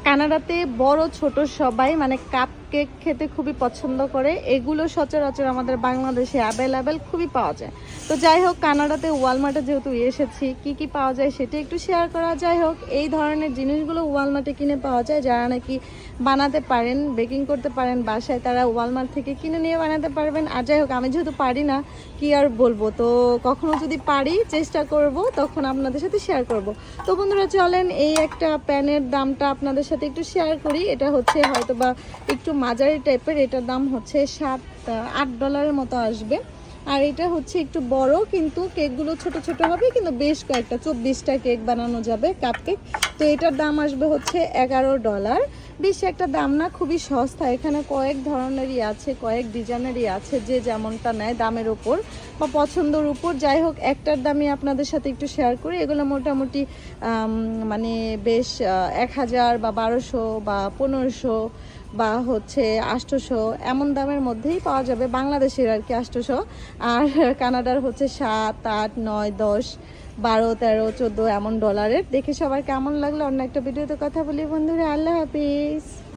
কানাডাতে বড় ছোট সবাই মানে কাপ কেক খেতে খুবই পছন্দ করে। এগুলো সচরাচর আমাদের বাংলাদেশে অ্যাভেলেবেল খুবই পাওয়া যায়। তো যাই হোক, কানাডাতে ওয়ালমার্টে যেহেতু এসেছি, কি কি পাওয়া যায় সেটা একটু শেয়ার করা। যাই হোক, এই ধরনের জিনিসগুলো ওয়ালমার্টে কিনে পাওয়া যায়। যারা নাকি বানাতে পারেন, বেকিং করতে পারেন বাসায়, তারা ওয়ালমার্ট থেকে কিনে নিয়ে বানাতে পারবেন। আর যাই হোক, আমি যেহেতু পারি না, কি আর বলবো, তো কখনো যদি পারি চেষ্টা করব, তখন আপনাদের সাথে শেয়ার করব। তো বন্ধুরা চলেন, এই একটা প্যানের দামটা আপনাদের সাথে একটু শেয়ার করি। এটা হচ্ছে হয়তো বা একটু মাঝারি টাইপের, এটার দাম হচ্ছে $7-8 মতো আসবে। আর এটা হচ্ছে একটু বড়, কিন্তু কেকগুলো ছোট ছোট হবে, কিন্তু বেশ কয়েকটা 24টা কেক বানানো যাবে, কাপ কেক। তো এটার দাম আসবে হচ্ছে $11। বেশি একটা দাম না, খুবই সস্তা। এখানে কয়েক ধরনেরই আছে, কয়েক ডিজাইনেরই আছে, যে যেমনটা নেয় দামের উপর বা পছন্দের উপর। যাই হোক, একটার দামই আপনাদের সাথে একটু শেয়ার করি। এগুলো মোটামুটি মানে বেশ 1000 বা 1200 বা 1500 বা হচ্ছে 800 এমন দামের মধ্যেই পাওয়া যাবে, বাংলাদেশের আর কি 800। আর কানাডার হচ্ছে 7, 8, 9, 10, 12, 13, 14 এমন ডলারের। দেখে সবার কেমন লাগলো, অন্য একটা ভিডিওতে কথা বলি বন্ধুরা। আল্লাহ হাফিজ।